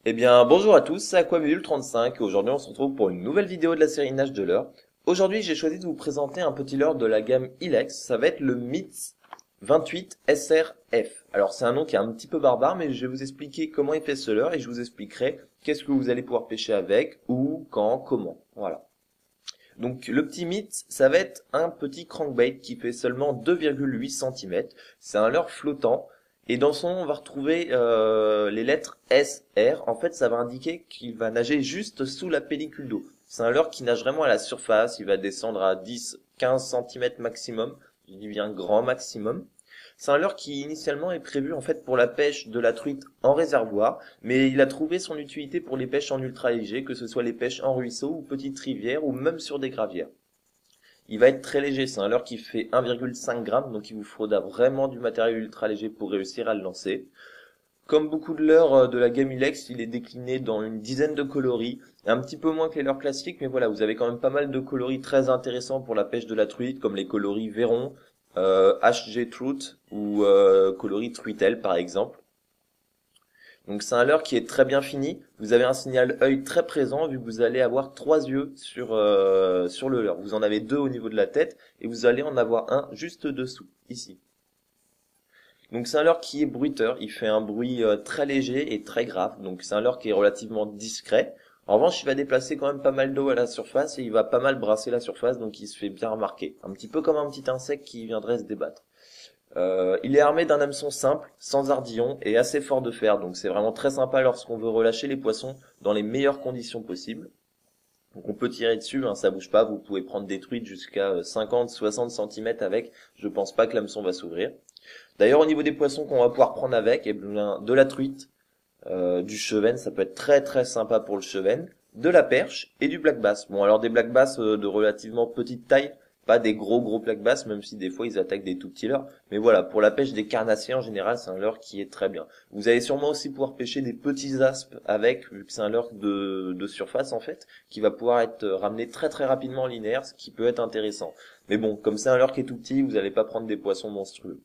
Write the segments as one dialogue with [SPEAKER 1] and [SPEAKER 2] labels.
[SPEAKER 1] Eh bien, bonjour à tous, c'est Aquamule35 et aujourd'hui on se retrouve pour une nouvelle vidéo de la série Nage de leurre. Aujourd'hui, j'ai choisi de vous présenter un petit leurre de la gamme Ilex, ça va être le MITS 28 SRF. Alors, c'est un nom qui est un petit peu barbare, mais je vais vous expliquer comment il fait ce leurre et je vous expliquerai qu'est-ce que vous allez pouvoir pêcher avec, où, quand, comment. Voilà. Donc, le petit MITS, ça va être un petit crankbait qui fait seulement 2,8 cm. C'est un leurre flottant. Et dans son nom, on va retrouver les lettres SR. En fait, ça va indiquer qu'il va nager juste sous la pellicule d'eau. C'est un leurre qui nage vraiment à la surface. Il va descendre à 10-15 cm maximum. Je dis bien grand maximum. C'est un leurre qui initialement est prévu en fait pour la pêche de la truite en réservoir, mais il a trouvé son utilité pour les pêches en ultra léger, que ce soit les pêches en ruisseau ou petites rivières ou même sur des gravières. Il va être très léger, c'est un leurre qui fait 1,5 g, donc il vous faudra vraiment du matériel ultra léger pour réussir à le lancer. Comme beaucoup de leurres de la gamme Ilex, il est décliné dans une dizaine de coloris, un petit peu moins que les leurres classiques, mais voilà, vous avez quand même pas mal de coloris très intéressants pour la pêche de la truite, comme les coloris Véron, HG Truth ou coloris Truitel par exemple. Donc c'est un leurre qui est très bien fini. Vous avez un signal œil très présent vu que vous allez avoir 3 yeux sur le leurre. Vous en avez 2 au niveau de la tête et vous allez en avoir un juste dessous, ici. Donc c'est un leurre qui est bruiteur. Il fait un bruit très léger et très grave. Donc c'est un leurre qui est relativement discret. En revanche, il va déplacer quand même pas mal d'eau à la surface et il va pas mal brasser la surface, donc il se fait bien remarquer. Un petit peu comme un petit insecte qui viendrait se débattre. Il est armé d'un hameçon simple, sans ardillon et assez fort de fer, donc c'est vraiment très sympa lorsqu'on veut relâcher les poissons dans les meilleures conditions possibles. Donc on peut tirer dessus, hein, ça bouge pas, vous pouvez prendre des truites jusqu'à 50-60 cm avec, je pense pas que l'hameçon va s'ouvrir. D'ailleurs au niveau des poissons qu'on va pouvoir prendre avec, eh bien, de la truite, du chevenne, ça peut être très très sympa pour le chevenne, de la perche et du black bass. Bon alors des black bass de relativement petite taille, pas des gros black bass, même si des fois ils attaquent des tout petits leurres. Mais voilà, pour la pêche des carnassiers en général, c'est un leurre qui est très bien. Vous allez sûrement aussi pouvoir pêcher des petits aspes avec, vu que c'est un leurre de surface en fait, qui va pouvoir être ramené très très rapidement en linéaire, ce qui peut être intéressant. Mais bon, comme c'est un leurre qui est tout petit, vous n'allez pas prendre des poissons monstrueux.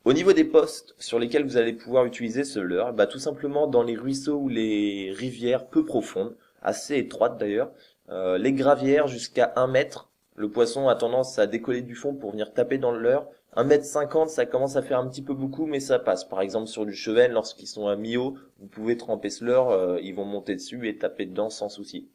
[SPEAKER 1] Au niveau des postes sur lesquels vous allez pouvoir utiliser ce leurre, bah tout simplement dans les ruisseaux ou les rivières peu profondes, assez étroites d'ailleurs, les gravières jusqu'à 1 mètre, le poisson a tendance à décoller du fond pour venir taper dans le leurre. 1,50 m, ça commence à faire un petit peu beaucoup, mais ça passe. Par exemple sur du chevenne, lorsqu'ils sont à mi-eau, vous pouvez tremper ce leurre, ils vont monter dessus et taper dedans sans souci.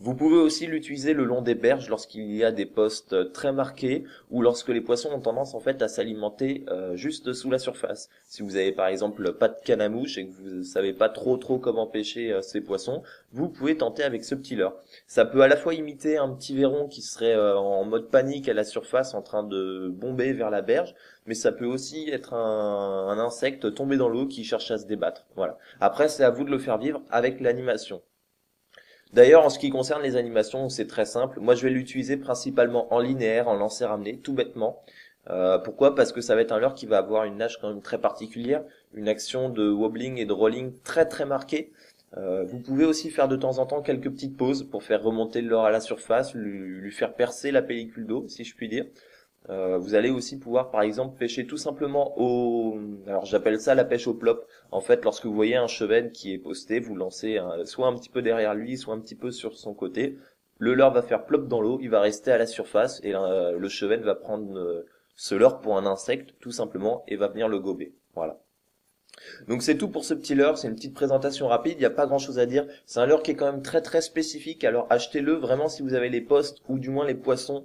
[SPEAKER 1] Vous pouvez aussi l'utiliser le long des berges lorsqu'il y a des postes très marqués ou lorsque les poissons ont tendance en fait à s'alimenter juste sous la surface. Si vous avez par exemple pas de canne à mouche et que vous savez pas trop comment pêcher ces poissons, vous pouvez tenter avec ce petit leurre. Ça peut à la fois imiter un petit verron qui serait en mode panique à la surface en train de bomber vers la berge, mais ça peut aussi être un insecte tombé dans l'eau qui cherche à se débattre. Voilà. Après, c'est à vous de le faire vivre avec l'animation. D'ailleurs, en ce qui concerne les animations, c'est très simple. Moi, je vais l'utiliser principalement en linéaire, en lancer-ramener, tout bêtement. Pourquoi? Parce que ça va être un leurre qui va avoir une nage quand même très particulière, une action de wobbling et de rolling très très marquée. Vous pouvez aussi faire de temps en temps quelques petites pauses pour faire remonter le leurre à la surface, lui faire percer la pellicule d'eau, si je puis dire. Vous allez aussi pouvoir par exemple pêcher tout simplement alors j'appelle ça la pêche au plop. En fait, lorsque vous voyez un chevenne qui est posté, vous lancez soit un petit peu derrière lui, soit un petit peu sur son côté. Le leurre va faire plop dans l'eau, il va rester à la surface et le chevenne va prendre ce leurre pour un insecte tout simplement et va venir le gober. Voilà. Donc c'est tout pour ce petit leurre, c'est une petite présentation rapide, il n'y a pas grand chose à dire. C'est un leurre qui est quand même très très spécifique, alors achetez-le vraiment si vous avez les postes ou du moins les poissons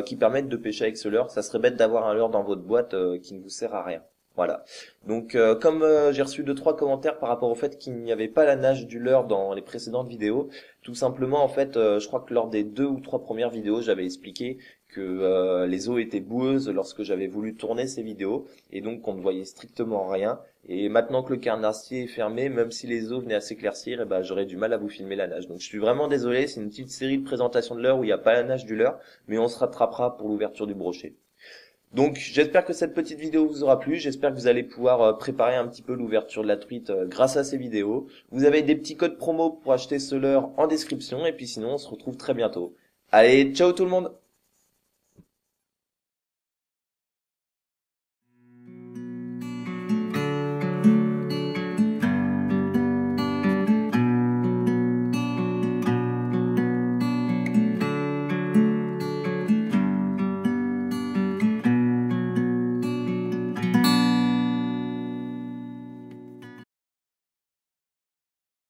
[SPEAKER 1] qui permettent de pêcher avec ce leurre. Ça serait bête d'avoir un leurre dans votre boîte qui ne vous sert à rien. Voilà. Donc comme j'ai reçu 2-3 commentaires par rapport au fait qu'il n'y avait pas la nage du leurre dans les précédentes vidéos, tout simplement en fait je crois que lors des 2 ou 3 premières vidéos j'avais expliqué que les eaux étaient boueuses lorsque j'avais voulu tourner ces vidéos et donc on ne voyait strictement rien. Et maintenant que le carnassier est fermé, même si les eaux venaient à s'éclaircir, eh ben, j'aurais du mal à vous filmer la nage. Donc je suis vraiment désolé, c'est une petite série de présentations de leurre où il n'y a pas la nage du leurre, mais on se rattrapera pour l'ouverture du brochet. Donc j'espère que cette petite vidéo vous aura plu, j'espère que vous allez pouvoir préparer un petit peu l'ouverture de la truite grâce à ces vidéos. Vous avez des petits codes promo pour acheter ce leurre en description, et puis sinon on se retrouve très bientôt. Allez, ciao tout le monde!